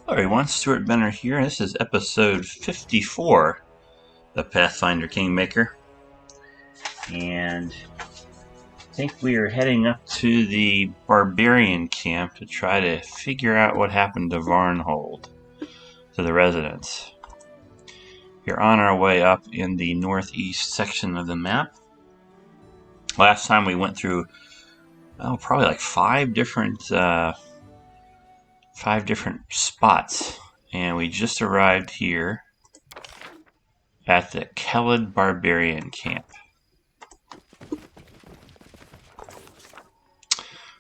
Hello everyone, Stuart Benner here. This is episode 54 of Pathfinder Kingmaker. And I think we are heading up to the Barbarian camp to try to figure out what happened to Varnhold, to the residents. We're on our way up in the northeast section of the map. Last time we went through, probably like five different spots. And we just arrived here at the Kellid Barbarian camp.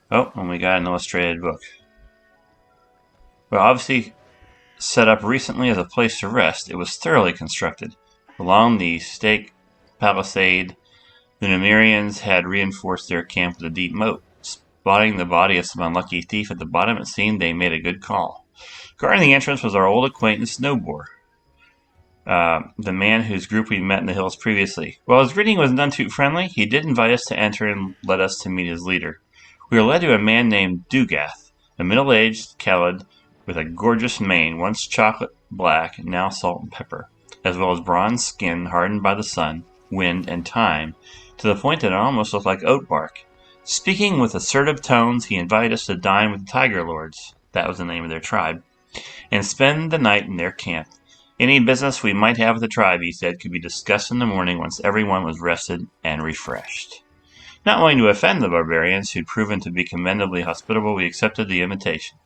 Oh, and we got an illustrated book. Well, obviously set up recently as a place to rest, it was thoroughly constructed. Along the stake palisade, the Numerians had reinforced their camp with a deep moat. Spotting the body of some unlucky thief at the bottom, it seemed they made a good call. Guarding the entrance was our old acquaintance Snowboar, the man whose group we'd met in the hills previously. While his greeting was none too friendly, he did invite us to enter and led us to meet his leader. We were led to a man named Dugath, a middle-aged Kellid with a gorgeous mane, once chocolate black, now salt and pepper, as well as bronze skin hardened by the sun, wind, and time, to the point that it almost looked like oat bark. Speaking with assertive tones, he invited us to dine with the Tiger Lords, that was the name of their tribe, and spend the night in their camp. Any business we might have with the tribe, he said, could be discussed in the morning once everyone was rested and refreshed. Not wanting to offend the barbarians, who'd proven to be commendably hospitable, we accepted the invitation.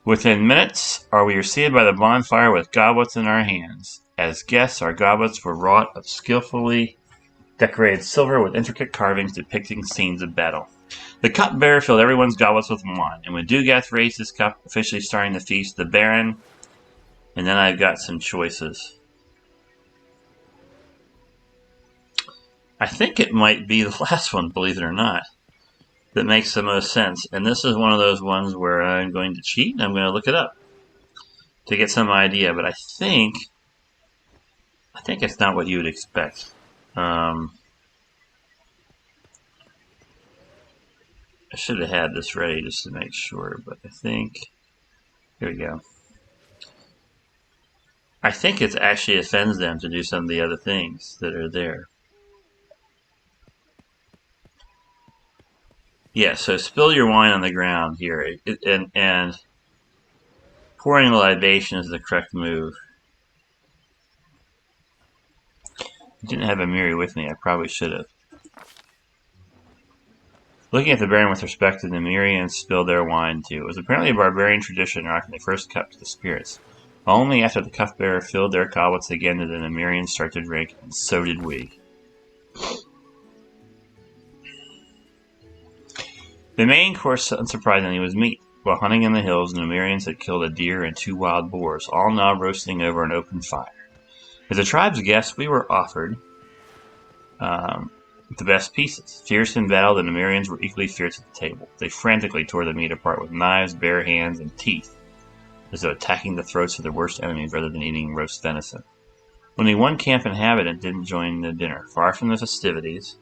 Within minutes, we were seated by the bonfire with goblets in our hands. As guests, our goblets were wrought of skillfully decorated silver with intricate carvings depicting scenes of battle. The cupbearer filled everyone's goblets with wine, and when Dugath raised his cup, officially starting the feast, the Baron, and then I've got some choices. I think it might be the last one, believe it or not, that makes the most sense. And this is one of those ones where I'm going to cheat and I'm going to look it up to get some idea. But I think it's not what you would expect. I should have had this ready just to make sure, but I think, here we go. I think it actually offends them to do some of the other things that are there. Yeah, so spill your wine on the ground here, and pouring a libation is the correct move. I didn't have a mirror with me, I probably should have. Looking at the Baron with respect, the Numerians spilled their wine too. It was apparently a barbarian tradition offering the first cup to the spirits. Only after the cupbearer filled their goblets again did the Numerians start to drink, and so did we. The main course, unsurprisingly, was meat. While hunting in the hills, the Numerians had killed a deer and 2 wild boars, all now roasting over an open fire. As a tribe's guests, we were offered the best pieces. Fierce in battle, the Numerians were equally fierce at the table. They frantically tore the meat apart with knives, bare hands, and teeth, as though attacking the throats of their worst enemies rather than eating roast venison. Only one camp inhabitant didn't join the dinner. Far from the festivities,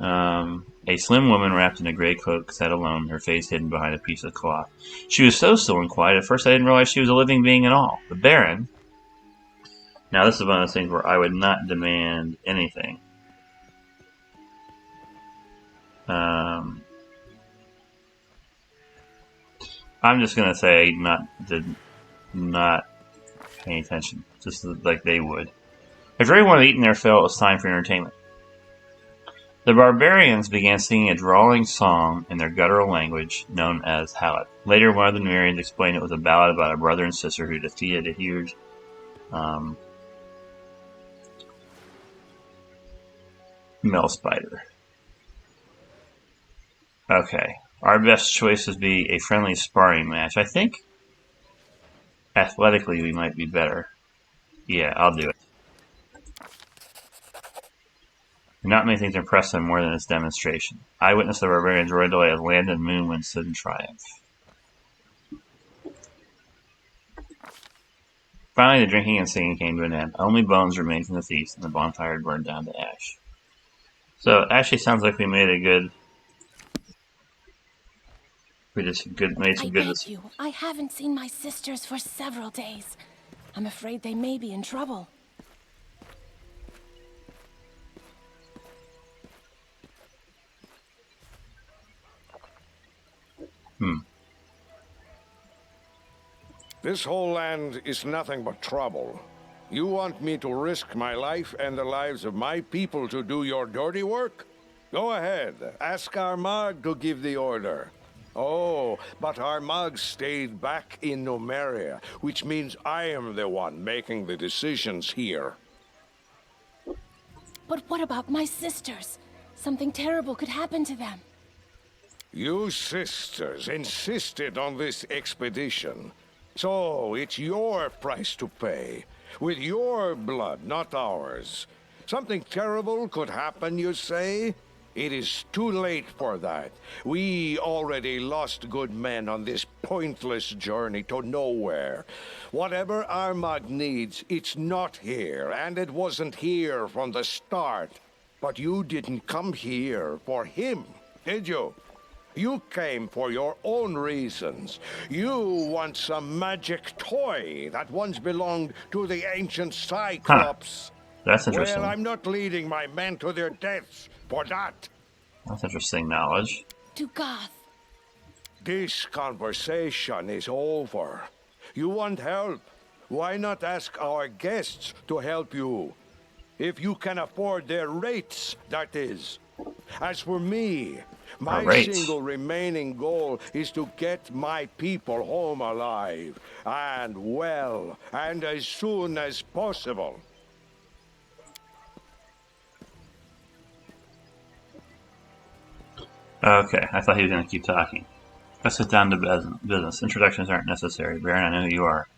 a slim woman wrapped in a gray cloak sat alone, her face hidden behind a piece of cloth. She was so still and quiet, at first I didn't realize she was a living being at all. The Baron... Now this is one of those things where I would not demand anything. I'm just going to say did not pay attention, just like they would. After everyone had eaten their fill, it was time for entertainment. The barbarians began singing a drawling song in their guttural language known as Hallet. Later, one of the Numerians explained it was a ballad about a brother and sister who defeated a huge mel spider. Okay, our best choice would be a friendly sparring match. I think athletically we might be better. Yeah, I'll do it. Not many things impressed them more than this demonstration. I witnessed the barbarians roaring delay as land and moon when stood in triumph. Finally, the drinking and singing came to an end. Only bones remained from the feast, and the bonfire had burned down to ash. So it actually sounds like we made a good We did some good, made some I good beg you, I haven't seen my sisters for several days. I'm afraid they may be in trouble. This whole land is nothing but trouble. You want me to risk my life and the lives of my people to do your dirty work? Go ahead. Ask Armagh to give the order. Oh, but Armagh stayed back in Numeria, which means I am the one making the decisions here. But what about my sisters? Something terrible could happen to them. You sisters insisted on this expedition. So it's your price to pay. With your blood, not ours. Something terrible could happen, you say? It is too late for that. We already lost good men on this pointless journey to nowhere. Whatever Armagh needs, it's not here, and it wasn't here from the start. But you didn't come here for him, did you? You came for your own reasons. You want some magic toy that once belonged to the ancient Cyclops. That's interesting. Well, I'm not leading my men to their deaths for that. That's interesting knowledge. To Goth. This conversation is over. You want help? Why not ask our guests to help you? If you can afford their rates, that is. As for me, my single remaining goal is to get my people home alive, and well, and as soon as possible. Okay, I thought he was going to keep talking. Let's get down to business. Introductions aren't necessary. Baron, I know who you are.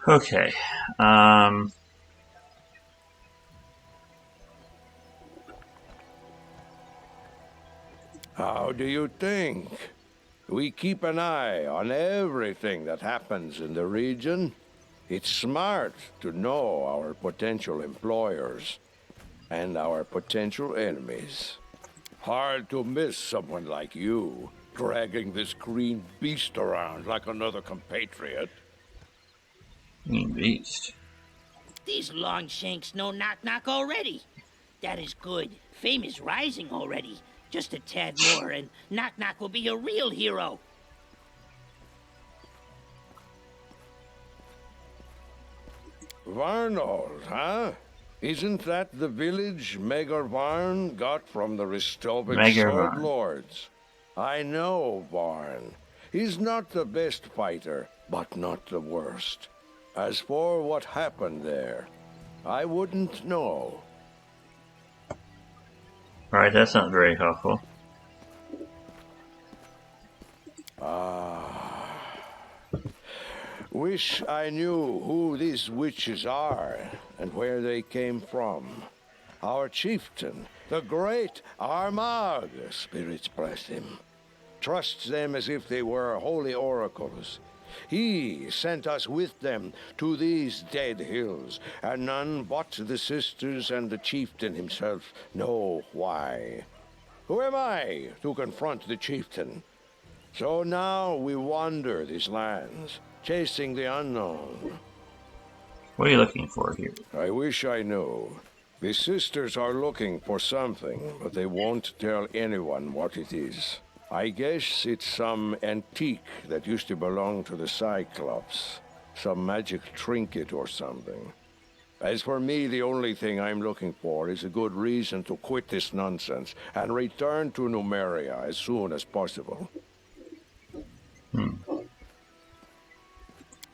Okay. How do you think? We keep an eye on everything that happens in the region. It's smart to know our potential employers and our potential enemies. Hard to miss someone like you, dragging this green beast around like another compatriot. Green beast? These Longshanks know knock-knock already. That is good. Fame is rising already. Just a tad more, and knock-knock will be a real hero. Varnold, huh? Isn't that the village Maegor Varn got from the Ristovik Sword Lords? I know Varn. He's not the best fighter, but not the worst. As for what happened there, I wouldn't know. Alright, that's not very helpful. Wish I knew who these witches are and where they came from. Our chieftain, the great Armagh, spirits bless him, trusts them as if they were holy oracles. He sent us with them to these dead hills, and none but the sisters and the chieftain himself know why. Who am I to confront the chieftain? So now we wander these lands, chasing the unknown. What are you looking for here? I wish I knew. The sisters are looking for something, but they won't tell anyone what it is. I guess it's some antique that used to belong to the Cyclops. Some magic trinket or something. As for me, the only thing I'm looking for is a good reason to quit this nonsense and return to Numeria as soon as possible.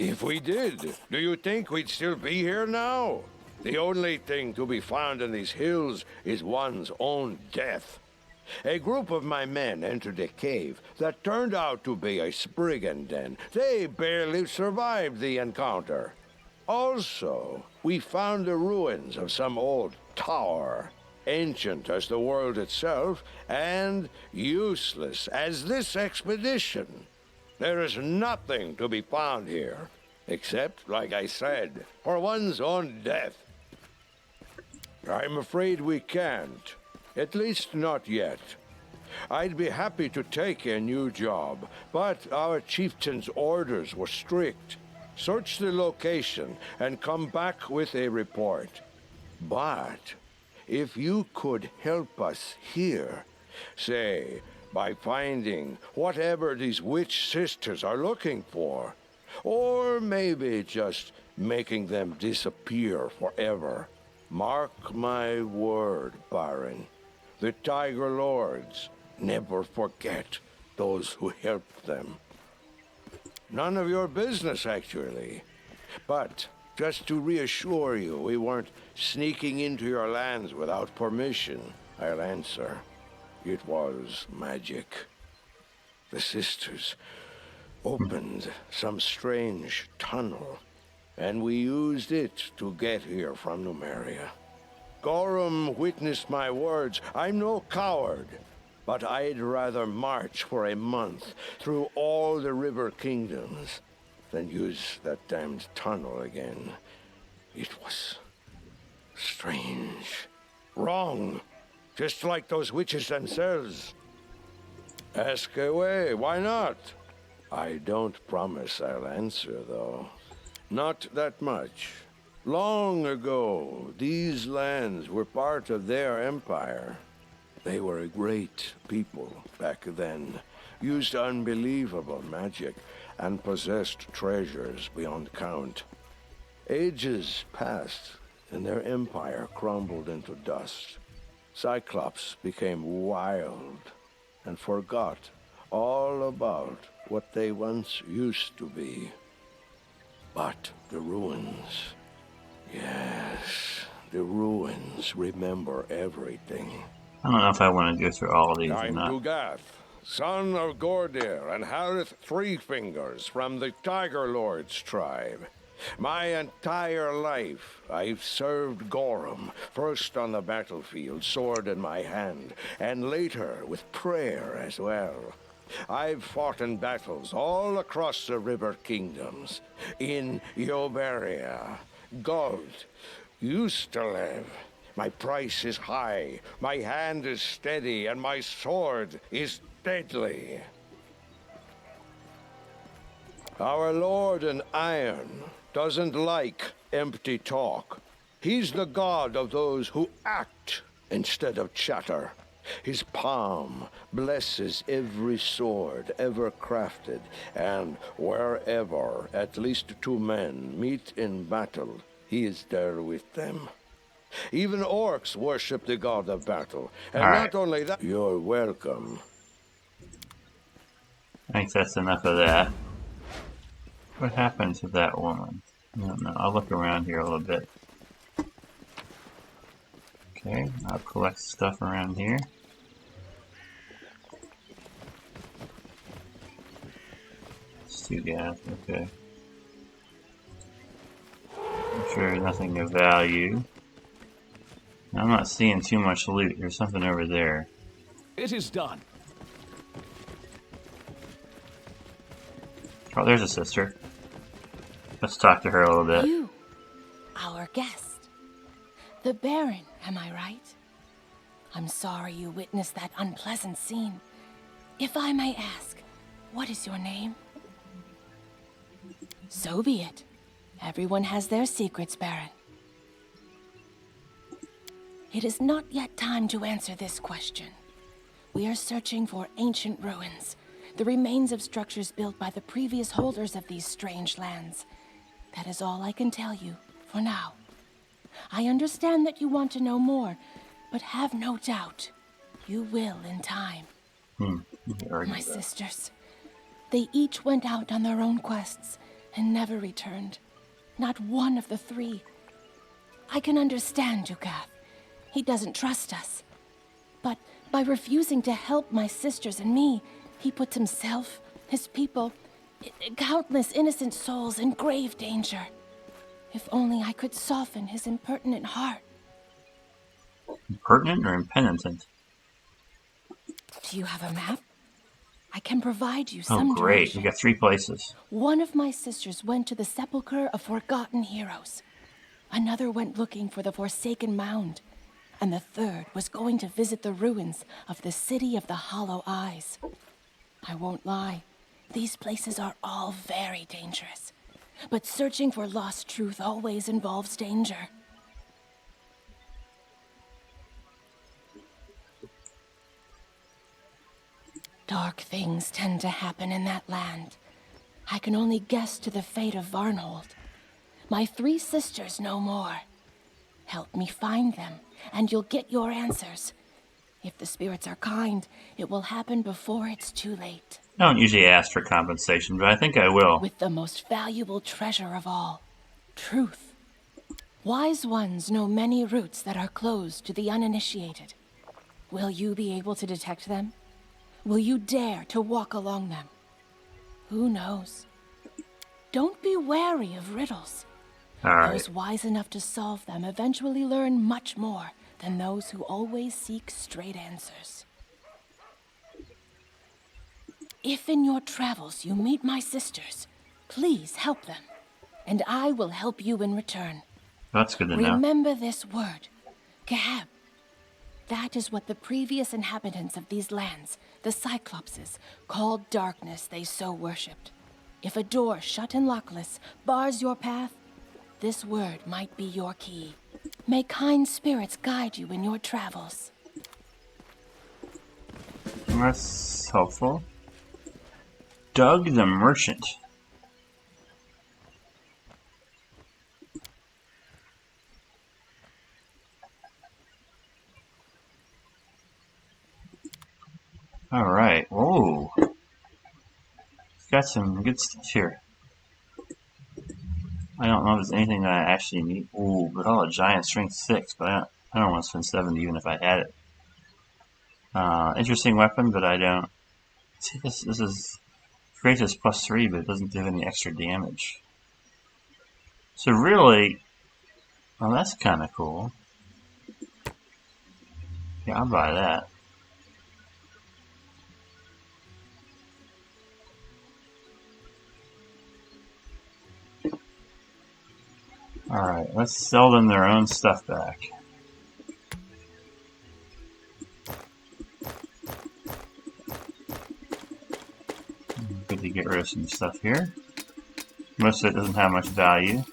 If we did, do you think we'd still be here now? The only thing to be found in these hills is one's own death. A group of my men entered a cave that turned out to be a spriggan den. They barely survived the encounter. Also, we found the ruins of some old tower, ancient as the world itself, and useless as this expedition. There is nothing to be found here, except, like I said, for one's own death. I'm afraid we can't. At least not yet. I'd be happy to take a new job, but our chieftain's orders were strict. Search the location and come back with a report. But if you could help us here, say, by finding whatever these witch sisters are looking for, or maybe just making them disappear forever, mark my word, Baron, the Tiger Lords never forget those who helped them. None of your business, actually. But just to reassure you, we weren't sneaking into your lands without permission, I'll answer. It was magic. The sisters opened some strange tunnel, and we used it to get here from Numeria. Gorham witnessed my words. I'm no coward, but I'd rather march for a month through all the river kingdoms than use that damned tunnel again. It was strange. Wrong. Just like those witches themselves. Ask away, why not? I don't promise I'll answer, though. Not that much. Long ago, these lands were part of their empire. They were a great people back then, used unbelievable magic, and possessed treasures beyond count. Ages passed, and their empire crumbled into dust. Cyclops became wild and forgot all about what they once used to be. But the ruins, yes, the ruins remember everything. I don't know if I want to go through all of these or I'm not. Dugath, son of Gordir and Harith Three Fingers from the Tiger Lord's tribe. My entire life, I've served Gorham, first on the battlefield, sword in my hand, and later with prayer as well. I've fought in battles all across the river kingdoms, in Yoberia, Gold, Ustalev. My price is high, my hand is steady, and my sword is deadly. Our Lord in Iron doesn't like empty talk. He's the god of those who act instead of chatter. His palm blesses every sword ever crafted, and wherever at least two men meet in battle, he is there with them. Even orcs worship the god of battle, and All not only that, you're welcome. I think that's enough of that. What happened to that woman? I don't know. I'll look around here a little bit. Okay, I'll collect stuff around here. Two gas, okay. I'm sure nothing of value. I'm not seeing too much loot. There's something over there. It is done. Oh, there's a sister. Let's talk to her a little bit. You, our guest. The Baron, am I right? I'm sorry you witnessed that unpleasant scene. If I may ask, what is your name? So be it. Everyone has their secrets, Baron. It is not yet time to answer this question. We are searching for ancient ruins, the remains of structures built by the previous holders of these strange lands. That is all I can tell you, for now. I understand that you want to know more, but have no doubt, you will in time. My sisters, they each went out on their own quests and never returned. Not one of the three. I can understand Dugath. He doesn't trust us. But by refusing to help my sisters and me, he puts himself, his people, countless innocent souls in grave danger. If only I could soften his impertinent heart. Impertinent or impenitent? Do you have a map? I can provide you some Oh, great. direction. We got 3 places. One of my sisters went to the Sepulchre of Forgotten Heroes. Another went looking for the Forsaken Mound. and the third was going to visit the ruins of the City of the Hollow Eyes. I won't lie, these places are all very dangerous. But searching for lost truth always involves danger. Dark things tend to happen in that land. I can only guess to the fate of Varnhold. My 3 sisters know more. Help me find them, and you'll get your answers. If the spirits are kind, it will happen before it's too late. I don't usually ask for compensation, but I think I will. With the most valuable treasure of all, truth. Wise ones know many routes that are closed to the uninitiated. Will you be able to detect them? Will you dare to walk along them? Who knows? Don't be wary of riddles. Alright. Those wise enough to solve them eventually learn much more than those who always seek straight answers. If in your travels you meet my sisters, please help them, and I will help you in return. That's good to know. Remember this word, Kahab. That is what the previous inhabitants of these lands, the Cyclopses, called darkness they so worshipped. If a door shut and lockless bars your path, this word might be your key. May kind spirits guide you in your travels. That's helpful. Doug the Merchant. Alright, whoa. Got some good stuff here. I don't know if there's anything that I actually need. Ooh, but all a giant strength 6, but I don't want to spend 70 even if I had it. Interesting weapon, but I don't. See, this is greatest +3, but it doesn't do any extra damage. So really, well, that's kind of cool. Yeah, I'll buy that. Alright, let's sell them their own stuff back. Good to get rid of some stuff here. Most of it doesn't have much value.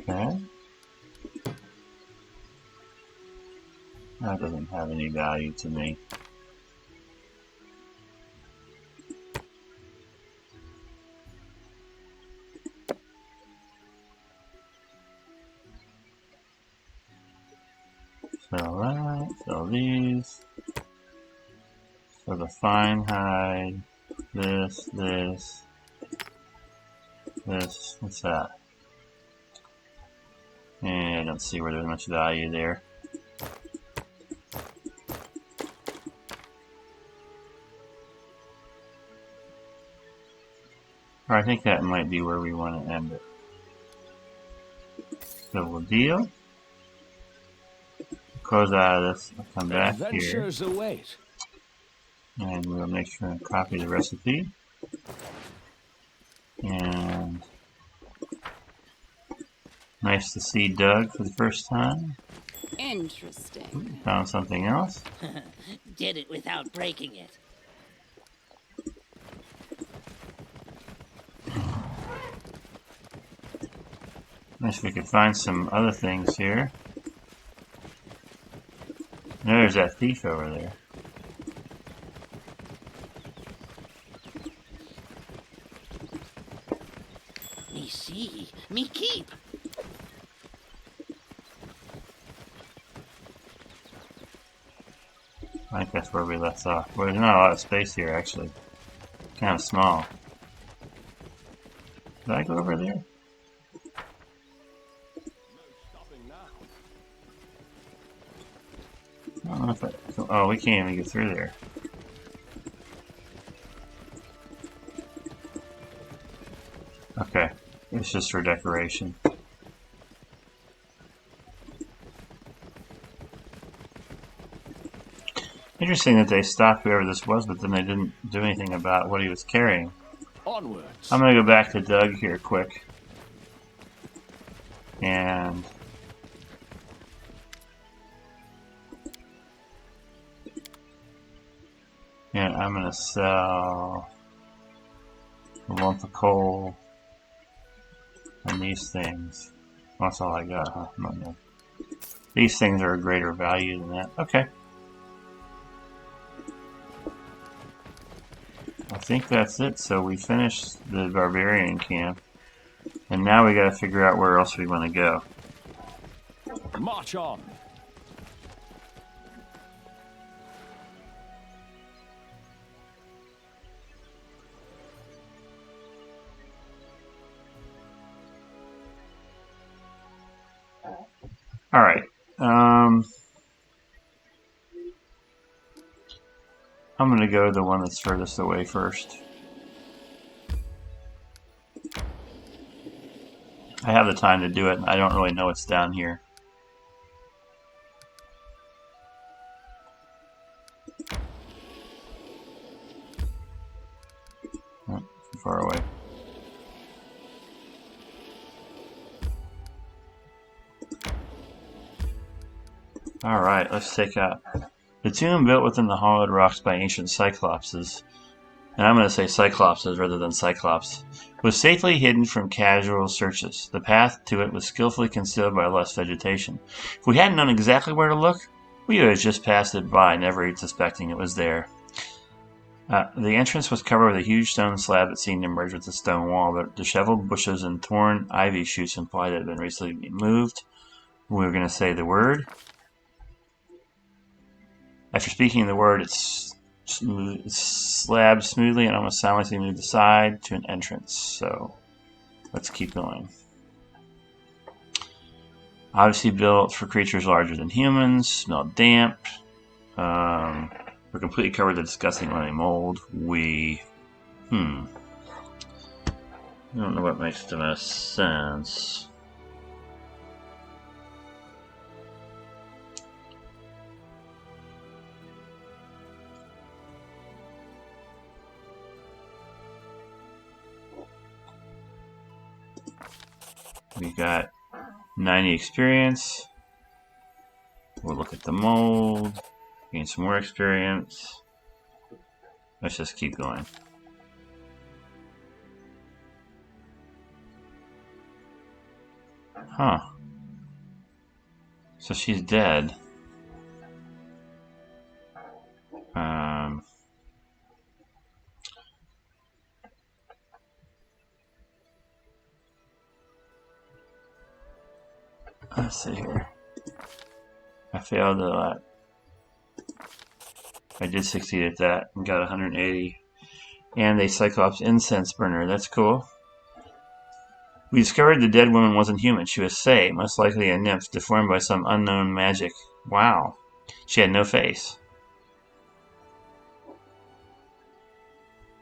Okay. That doesn't have any value to me. Sell that, sell these. So the fine hide, this, what's that? And I don't see where there's much value there. Or I think that might be where we want to end it. So we'll deal. Close out of this, I'll come back here. Adventures await. And we'll make sure and copy the recipe. And nice to see Doug for the first time. Interesting. Found something else. Did it without breaking it. Nice, we could find some other things here. There's that thief over there. Me see, me keep. I think that's where we left off. Well, there's not a lot of space here, actually. Kind of small. Did I go over there? I don't know if I... Oh, we can't even get through there. Okay. It's just for decoration. Interesting that they stopped whoever this was, but then they didn't do anything about what he was carrying. Onwards. I'm gonna go back to Doug here quick. And I'm gonna sell a lump of coal and these things. That's all I got, huh? No. These things are a greater value than that. Okay. I think that's it. So we finished the Barbarian camp. And now we gotta figure out where else we want to go. March on. Alright. I'm gonna go to the one that's furthest away first. I have the time to do it, and I don't really know what's down here. Oh, too far away. Alright, let's take out the tomb built within the hollowed rocks by ancient cyclopses, and I'm going to say cyclopses rather than cyclops, was safely hidden from casual searches. The path to it was skillfully concealed by lush vegetation. If we hadn't known exactly where to look, we would have just passed it by, never even suspecting it was there. The entrance was covered with a huge stone slab that seemed to merge with the stone wall, but disheveled bushes and torn ivy shoots implied it had been recently moved. We were going to say the word. After speaking the word, it's slabbed smoothly and almost silently moved aside to an entrance. So let's keep going. Obviously built for creatures larger than humans. Smell damp. We're completely covered with disgusting lemony mold. I don't know what makes the most sense. We got 90 experience. We'll look at the mold. Gain some more experience. Let's just keep going. Huh. So she's dead. Let's see here. I failed a lot. I did succeed at that and got 180. And a Cyclops incense burner. That's cool. We discovered the dead woman wasn't human. She was Fae, most likely a nymph, deformed by some unknown magic. Wow. She had no face.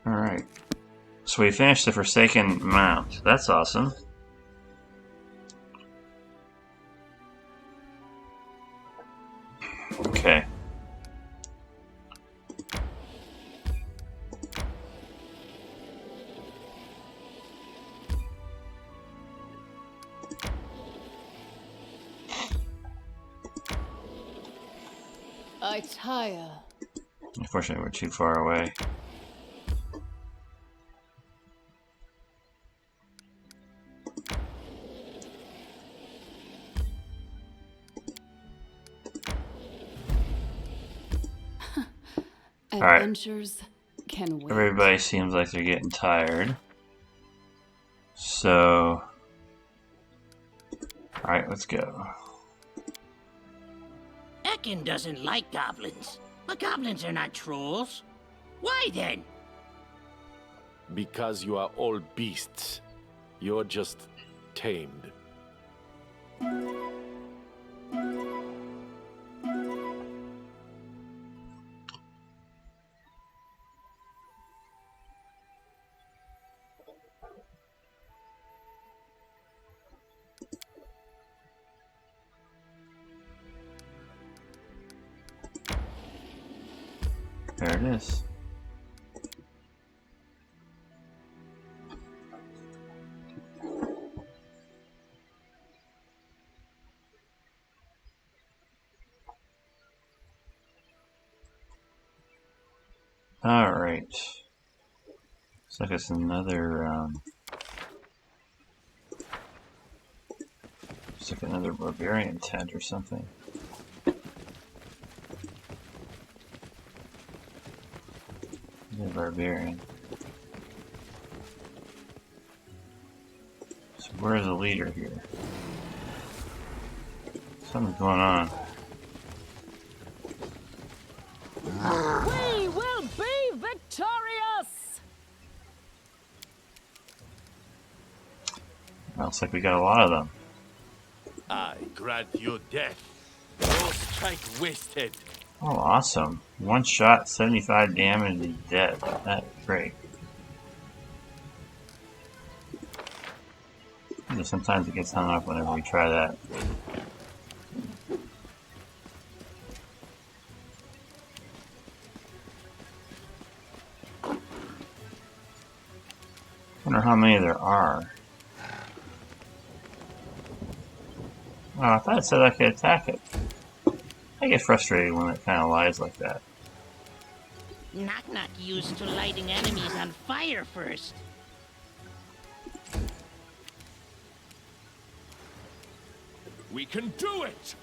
Alright. So we finished the Forsaken Mound. That's awesome. Okay. I tire. Unfortunately, we're too far away. Adventures can wait. Everybody seems like they're getting tired. So, alright, let's go. Ekin doesn't like goblins. But goblins are not trolls. Why then? Because you are all beasts. You're just tamed. There it is. Alright. Looks like it's another, looks like another Barbarian tent or something. The Barbarian. So where's the leader here? Something's going on. We will be victorious! Looks like we got a lot of them. I grant you death. No strike wasted. Oh, awesome. One shot, 75 damage, he's dead. That's great. You know, sometimes it gets hung up whenever we try that. Wonder how many there are. Oh, I thought it said I could attack it. I get frustrated when it kind of lies like that. Knock Knock used to lighting enemies on fire first. We can do it!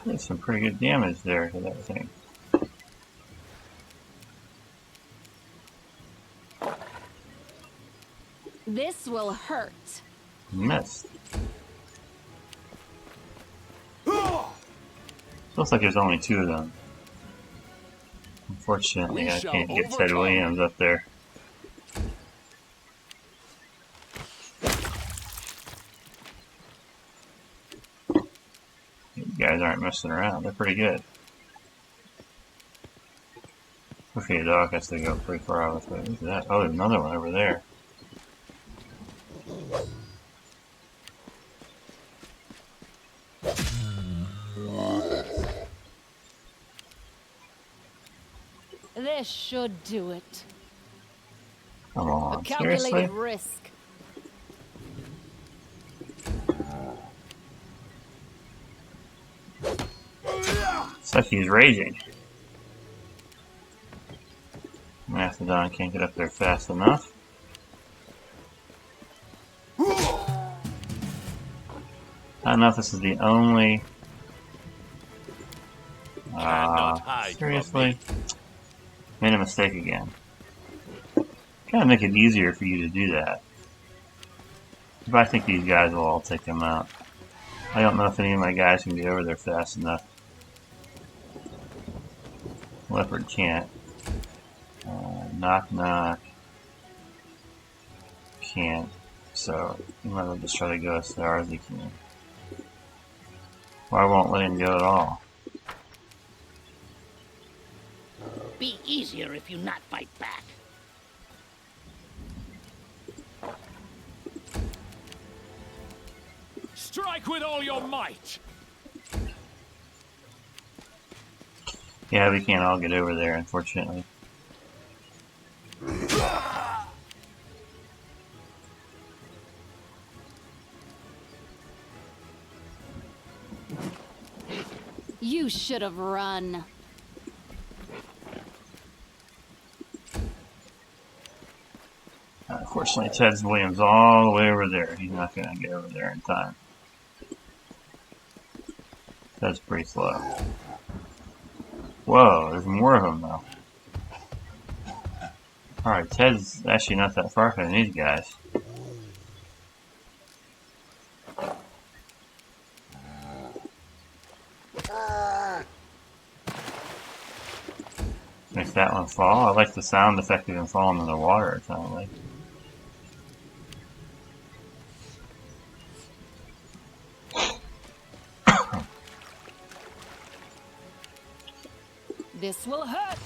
There's some pretty good damage there to that thing. This will hurt. Missed. Looks like there's only two of them. Unfortunately, I can't get Ted Williams up there. These guys aren't messing around. They're pretty good. Okay, the dog has to go pretty far out of the way. Look at that. Oh, there's another one over there. This should do it. Come A on, seriously? calculated risk. It's like he's raging. Mastodon can't get up there fast enough. I don't know if this is the only... seriously? Made a mistake again. Gotta make it easier for you to do that. But I think these guys will all take them out. I don't know if any of my guys can get over there fast enough. Leopard can't. Knock Knock can't. So you might as well just try to go as far as he can. Or I won't let him go at all. Be easier if you not fight back. Strike with all your might! Yeah, we can't all get over there, unfortunately. You should have run. Unfortunately, Ted Williams all the way over there. He's not going to get over there in time. That's pretty slow. Whoa, there's more of them though. Alright, Ted's actually not that far from these guys. Makes that one fall. I like the sound effect of him falling in the water, it sounds like. This will hurt.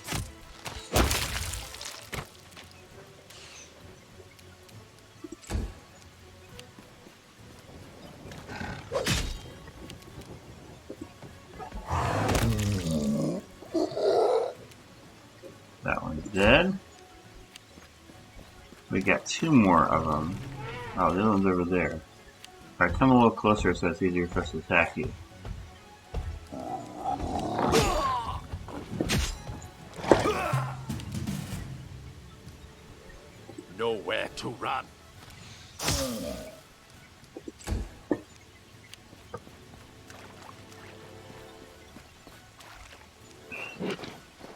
dead. We got 2 more of them. Oh, the other one's over there. Alright, come a little closer so it's easier for us to attack you. Nowhere to run.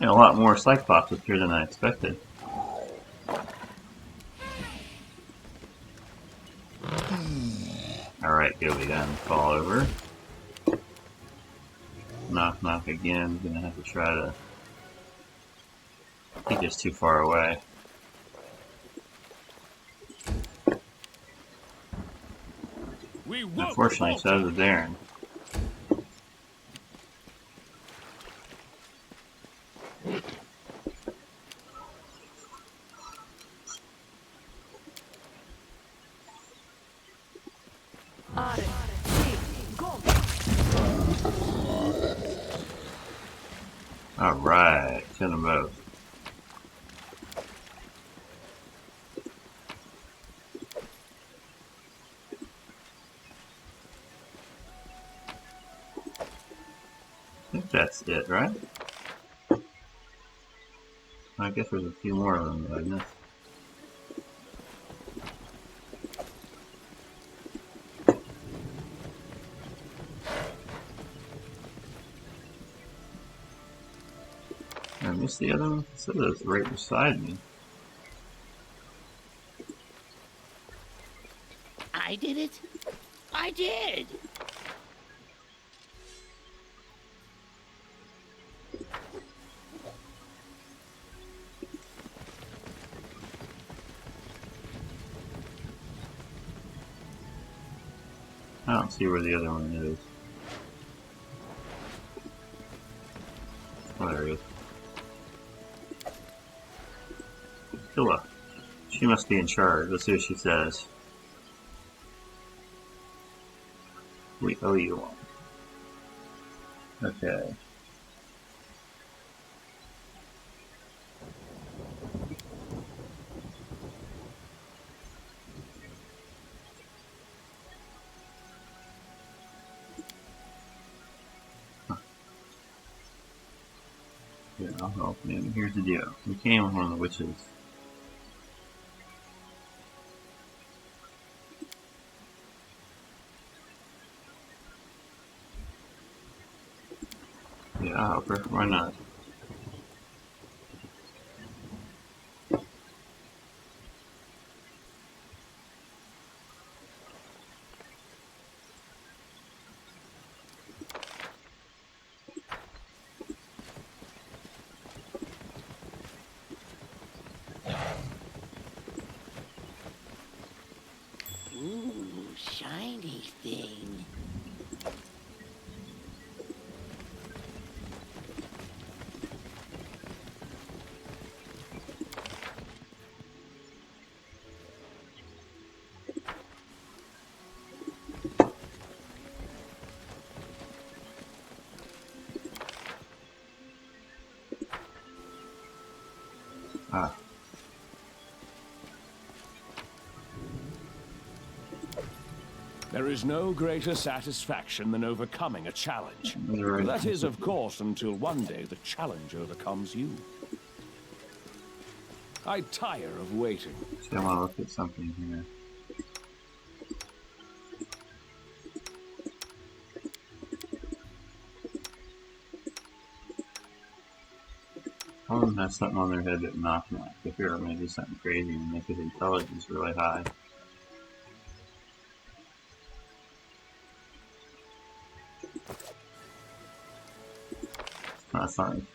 And a lot more Cyclops up here than I expected. Alright, go again. Fall over. Knock, knock again. Gonna have to try to... I think it's too far away. Unfortunately, so is the Baron. Alright, kill them both. I think that's it, right? I guess there's a few more of them that I missed. I missed the other one? It said it was right beside me. I did it? I did! I don't see where the other one is. Oh, there it is. Killa. She must be in charge. Let's see what she says. We owe you one. Okay. Yeah, I'll help you. Here's the deal. We came with one of the witches. Yeah, I'll help her. Why not? Ooh, shiny thing. Ah. There is no greater satisfaction than overcoming a challenge. Right. That is, of course, until one day the challenge overcomes you. I tire of waiting. See, I want to look at something here. All of them have something on their head that knock knock. If you're going to do something crazy and make his intelligence really high. That's fine.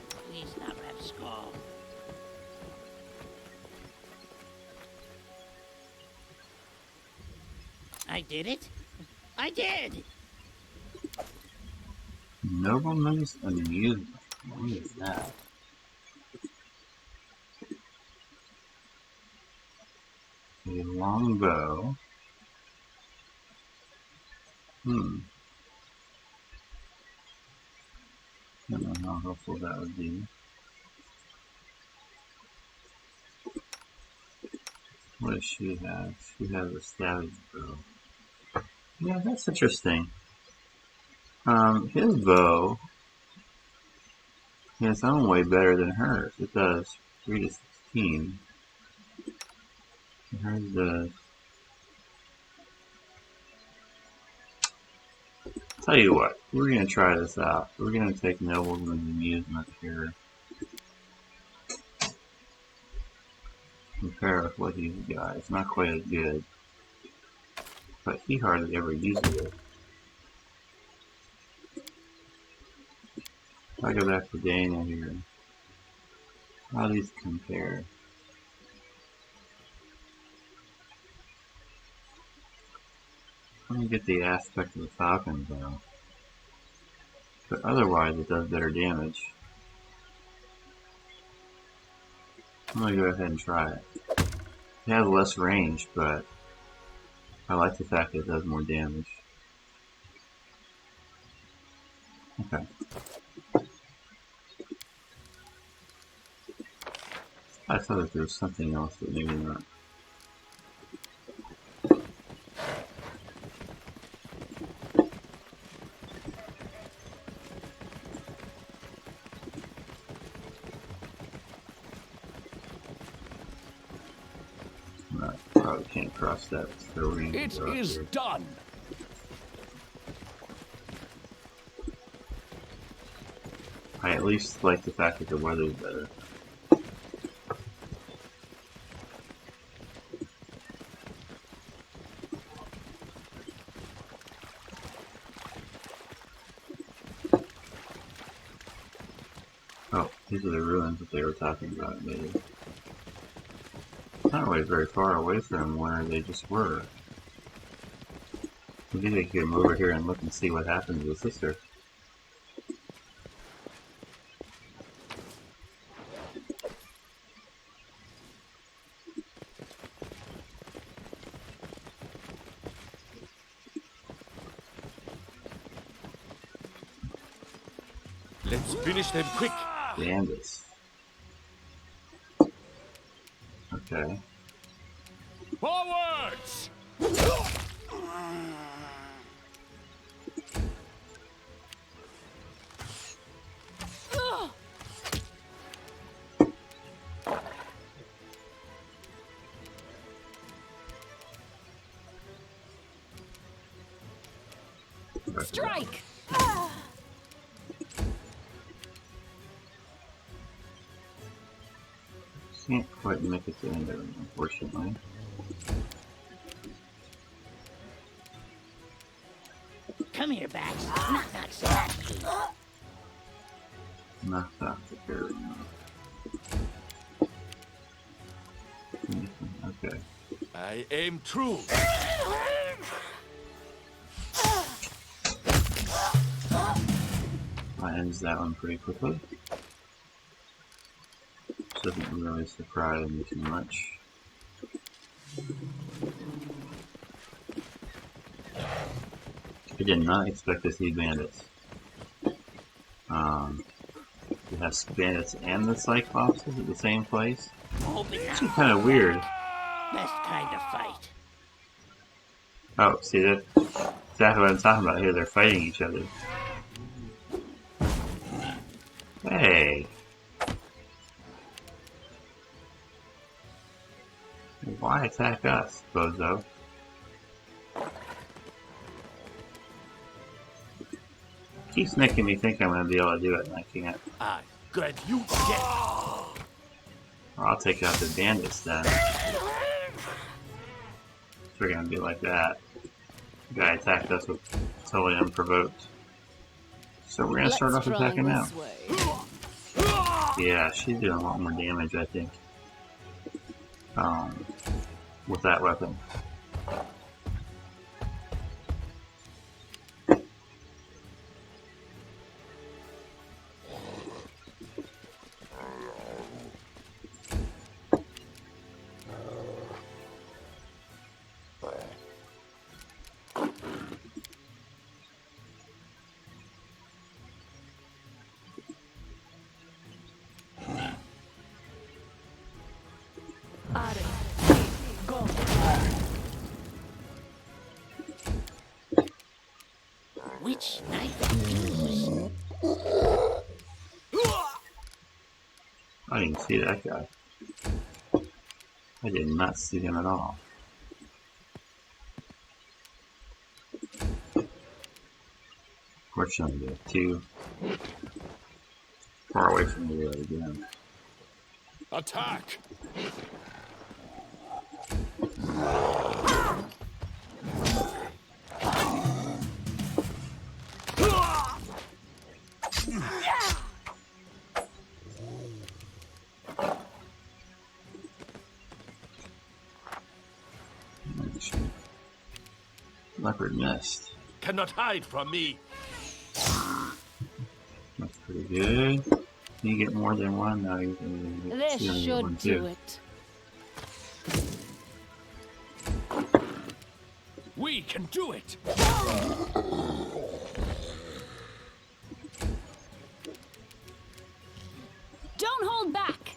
Please not have skull. I did it? I did! Nobleman's amusement. What is that? Longbow. I don't know how helpful that would be. What does she have? She has a savage bow. Yeah, that's interesting. His bow has its own way better than hers. It does 3 to 16. And hers does. Tell you what, we're gonna try this out. We're gonna take Nobleman's amusement here. Compare with what he's got. It's not quite as good, but he hardly ever uses it. If I go back to Daniel here, how do these compare? Let me get the aspect of the Falcon though. But otherwise it does better damage. I'm gonna go ahead and try it. It has less range, but I like the fact that it does more damage. Okay. I thought that there was something else, but maybe not. I probably can't cross that. It is done. I at least like the fact that the weather's better. Oh, these are the ruins that they were talking about, maybe. It's not really very far away from where they just were. Maybe they could come over here and look and see what happened to the sister. Let's finish them quick. Bandits. Okay. Forwards! Strike! Can't quite make it to the end of it, unfortunately. Come here, Bax. Knock, knock, Sebastian. Knocked off the barrier. Okay. I aim true. That ends that one pretty quickly. Doesn't really surprise me too much. I did not expect to see bandits. You have bandits and the Cyclopses at the same place. Open It's up. kind of weird. Best kind of fight. Oh, see, that's exactly what I'm talking about here. They're fighting each other. Hey! Why attack us, bozo? Keeps making me think I'm going to be able to do it, and I can't. I got you dead. I'll take out the bandits then. If we're going to be like that. The guy attacked us with totally unprovoked. So we're going to start off attacking now. Yeah, she's doing a lot more damage, I think. With that weapon. Which knife to use? I didn't see that guy. I did not see him at all. Fortunately, they're too far away from the road again. Attack! Leopard nest. Cannot hide from me. That's pretty good. Can you get more than one? No, you can get This two and should one do too. it. We can do it! Don't hold back.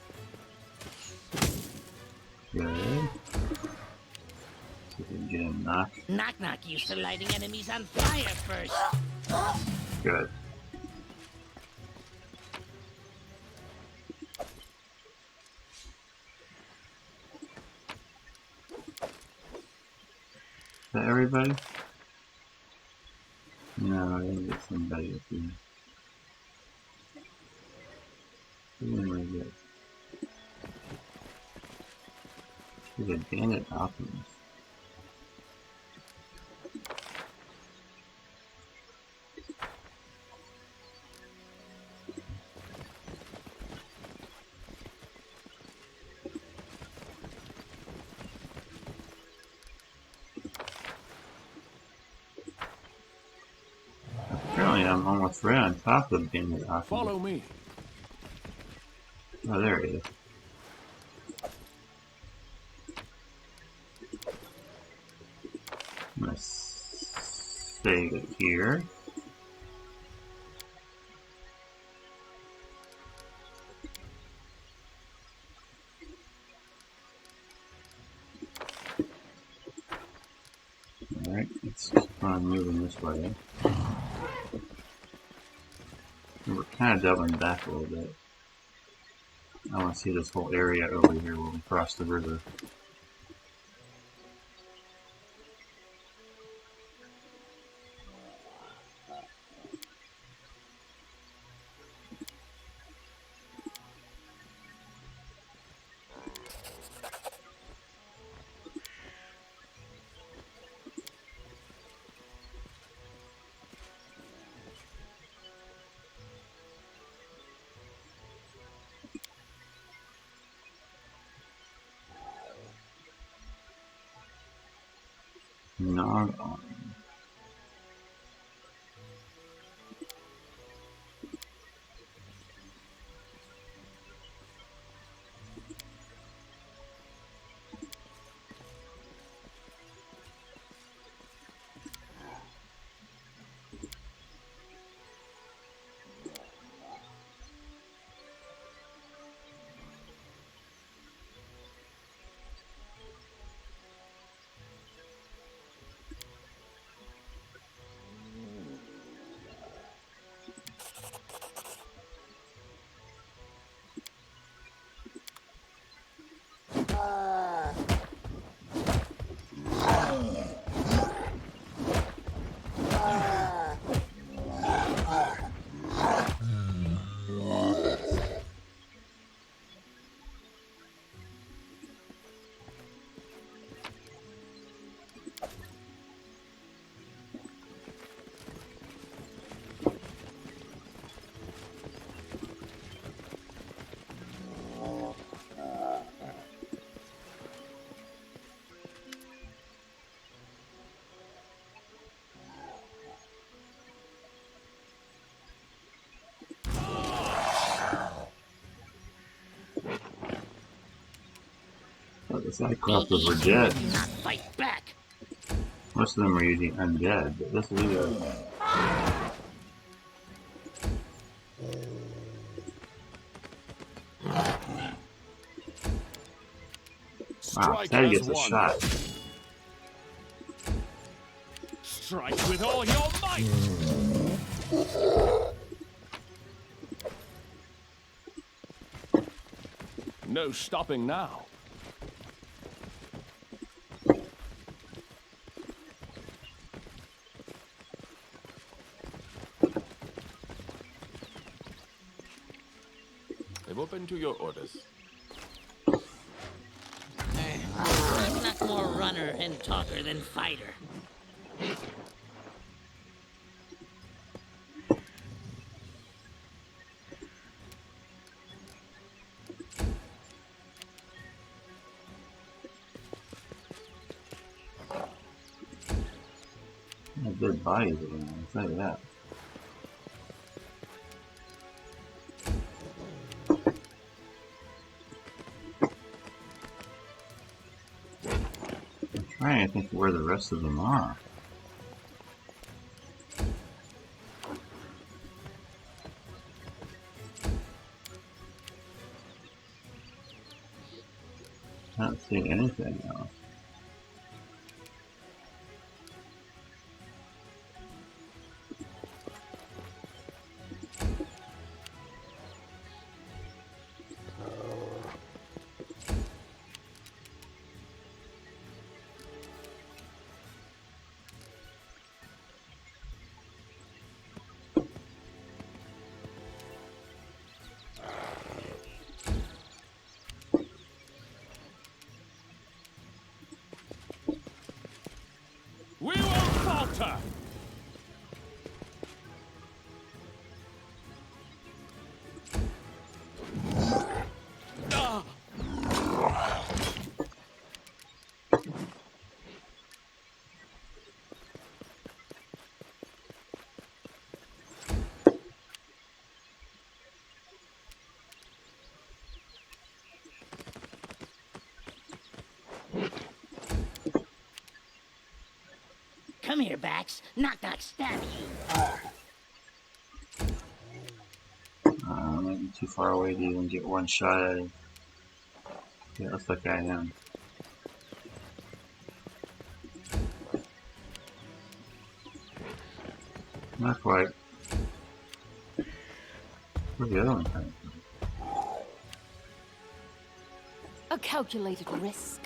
Good. See if we can get him knocked. Knock used to lighting enemies on fire first. Good. Is that everybody? No, I didn't get somebody up here. Who did I get? He's a bandit alchemist. Apparently I'm almost right on top of the bandit alchemist. Follow me. Oh, there he is. I'm gonna save it here. Alright, let's keep on moving this way. And we're kind of doubling back a little bit. I want to see this whole area over here when we cross the river. Not on. The Cyclopses were dead. Do not fight back. Most of them are using undead, but this is wow, Teddy gets a shot. Strike with all your might! fight. No stopping now. I'm open to your orders. I'm not more runner and talker than fighter. Good bodies of them, I'll tell you that. I'm trying to think where the rest of them are. I don't see anything else. We won't falter! Come here, Bax. Knock knock stab you. I might be too far away to even get one shot at him. Yeah, looks like I am. Not quite. Where's the other one coming from? A calculated risk.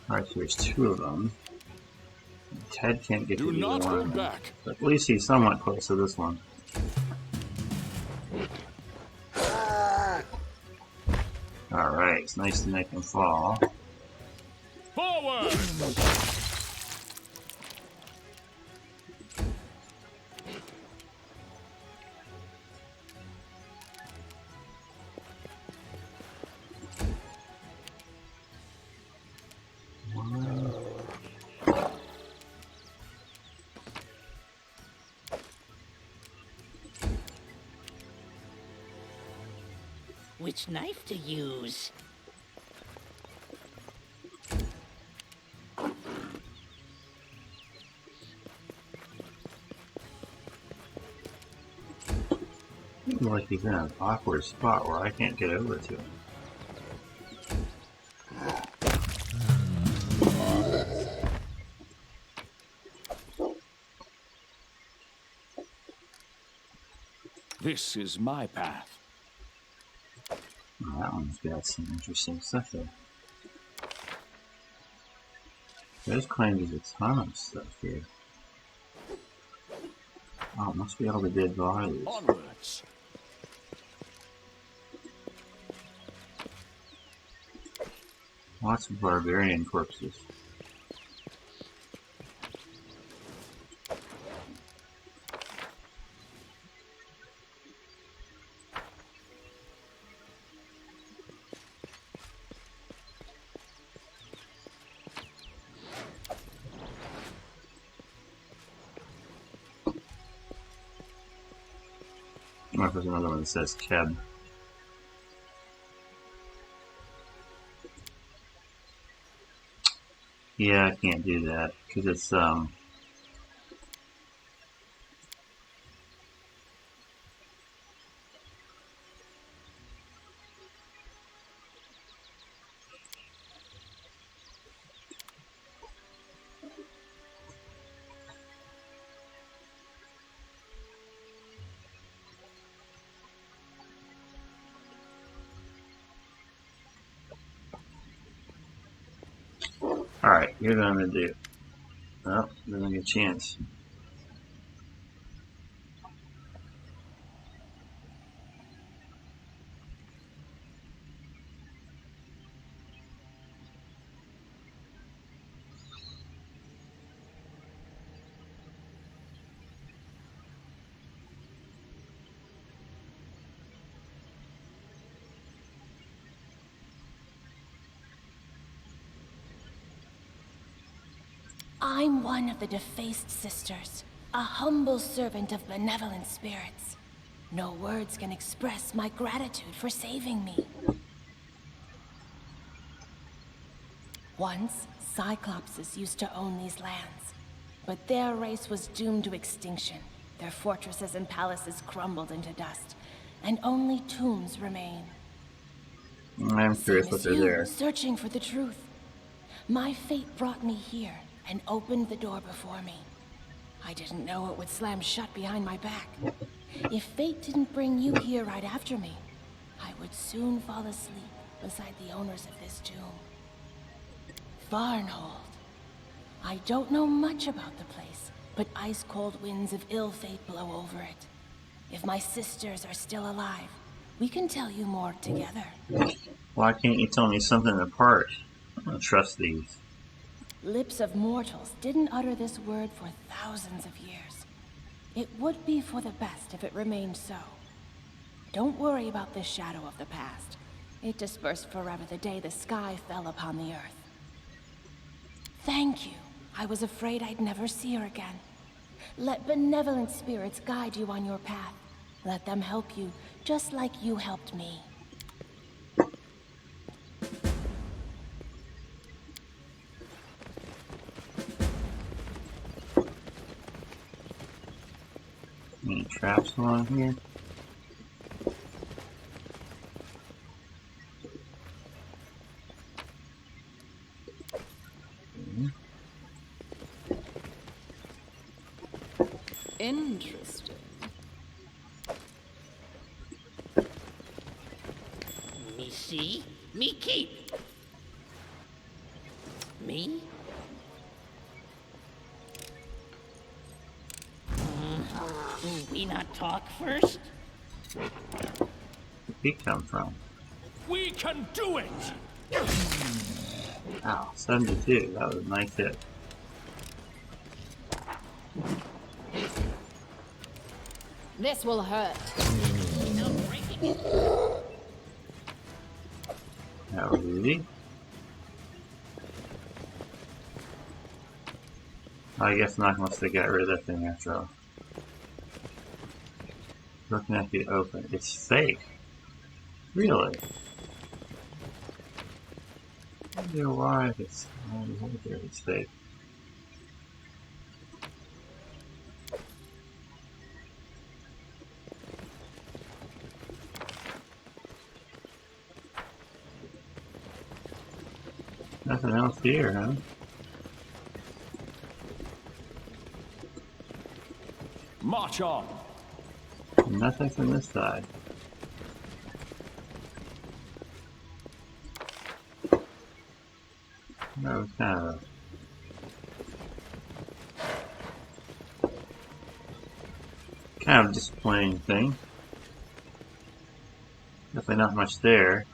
Alright, so there's two of them. Ted can't get Do to either not one. hold back. But at least he's somewhat close to this one. Alright, it's nice to make him fall. Forward! Which knife to use? Seems like he's in an awkward spot where I can't get over to him. This is my path. Oh, that one's got some interesting stuff there. There's claims there's a ton of stuff here. Oh, it must be all the dead bodies. Onwards. Lots of barbarian corpses. I wonder if there's another one that says Keb. Yeah, I can't do that because it's Alright, here's what I'm gonna do. Well, doesn't get a chance. I'm one of the defaced sisters, a humble servant of benevolent spirits. No words can express my gratitude for saving me. Once, Cyclopses used to own these lands, but their race was doomed to extinction. Their fortresses and palaces crumbled into dust, and only tombs remain. I'm Same curious what as they're you, there. searching for the truth. My fate brought me here and opened the door before me. I didn't know it would slam shut behind my back. If fate didn't bring you here right after me, I would soon fall asleep beside the owners of this tomb. Farnhold. I don't know much about the place, but ice-cold winds of ill fate blow over it. If my sisters are still alive, we can tell you more together. Why can't you tell me something apart? I don't trust these. Lips of mortals didn't utter this word for thousands of years. It would be for the best if it remained so. Don't worry about this shadow of the past. It dispersed forever the day the sky fell upon the earth. Thank you. I was afraid I'd never see her again. Let benevolent spirits guide you on your path. Let them help you, just like you helped me. Any traps along here? Interesting. Me see, me keep. Me? We not talk first? Where'd he come from? We can do it! Ow, 72. That was a nice hit. This will hurt. No breaking it. That was easy. I guess not once they got rid of that thing after all. Looking at the open. It's fake. Really? I don't know why it's right there. It's fake. Nothing else here, huh? March on! Nothing from this side. That was kind of a disappointing thing. Definitely not much there.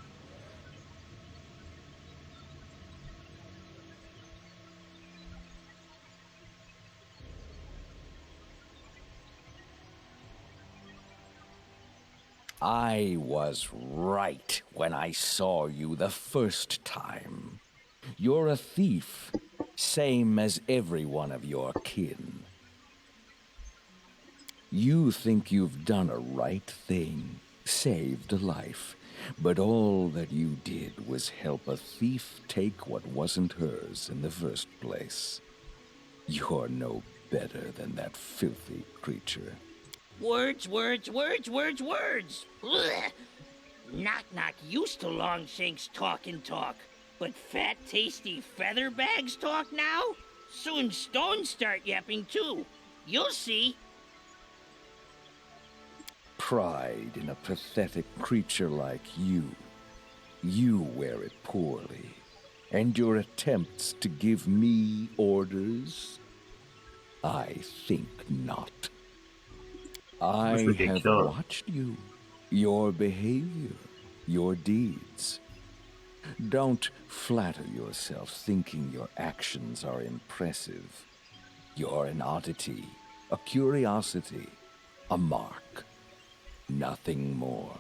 I was right when I saw you the first time. You're a thief, same as every one of your kin. You think you've done a right thing, saved a life, but all that you did was help a thief take what wasn't hers in the first place. You're no better than that filthy creature. Words, words, words, words, words. Ugh. Knock-knock used to Longshanks talk and talk, but fat, tasty feather bags talk now? Soon stones start yapping too. You'll see. Pride in a pathetic creature like you. You wear it poorly. And your attempts to give me orders? I think not. I Wish we could have kill it. watched you, your behavior, your deeds. Don't flatter yourself thinking your actions are impressive. You're an oddity, a curiosity, a mark. Nothing more.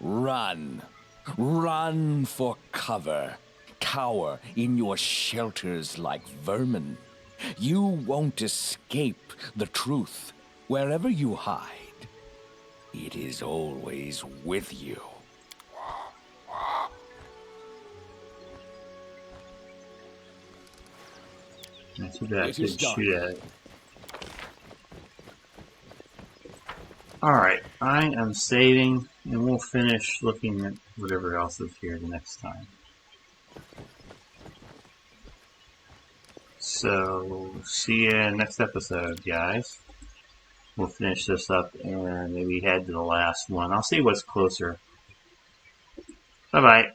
Run! Run for cover! Cower in your shelters like vermin. You won't escape the truth. Wherever you hide, it is always with you. Not too bad. It is Couldn't done. shoot at it. Alright, I am saving, and we'll finish looking at whatever else is here the next time. So, see ya next episode, guys. We'll finish this up and maybe head to the last one. I'll see what's closer. Bye-bye.